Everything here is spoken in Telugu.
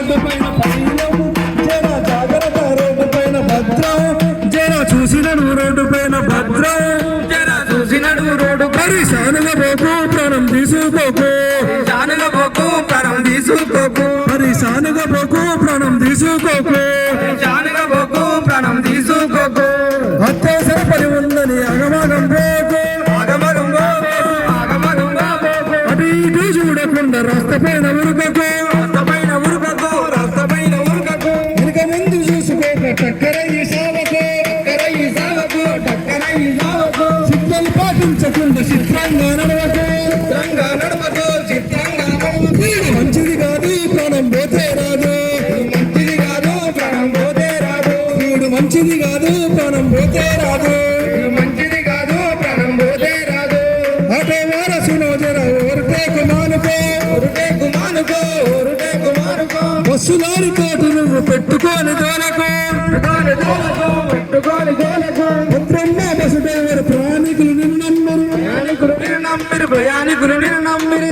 రోడ్డు పైన పైలం జర జాగ్రత్త రోడ్డు పైన భద్రం జర చూసినను రోడ్డు పైన భద్రం జర చూసినడు రోడ్డు పరిశానుల పోకు ప్రాణం తీసుకోకు జానుల పోకు ప్రాణం తీసుకోకు పరిశానుగా పోకు ప్రాణం తీసుకోకు జానుల పోకు ప్రాణం తీసుకోకు అత్యవసర పని ఉందని అగమాగం పోకు ఆగమగం పోకు ఆగమగం పోకు అటు ఇటు చూడకుండా రాస్త పైన ఉరుకకు రస్తపైన ఉరుకకు రస్తపైన ఉరుకకు వెనుక ముందు చూసుకోక టక్కర ఈ సావకు టక్కరయ్యి సావకు టక్కరయ్యి సావకు సిగ్నల్ పాటించకుండా చిత్రంగా నడవకు చిత్రంగా నడవకు చిత్రంగా నడవకు మంచిది కాదు ప్రాణం పోతే రాదు మంచిది కాదు ప్రాణం పోతే రాదు వీడు మంచిది కాదు ప్రాణం పోతే రాదు మంచిది కాదు ప్రాణం పోతే రాదు అటే వారసును జర ఓరుటేకు మానుకో ఉరుటేకు మానుకో ఉరుటేకు మానుకో బస్సులారి తోటి నువ్వు పెట్టుకోని దోలకు పెట్టుకోని దోలకు పెట్టుకోని దోలకు బ్రహ్మ బసు డ్రైవర్ ప్రయాణికులు నిన్ను నమ్మరు ప్రయాణికులు నిన్ను నమ్మిరు ప్రయాణికులు నిన్ను నమ్మిరు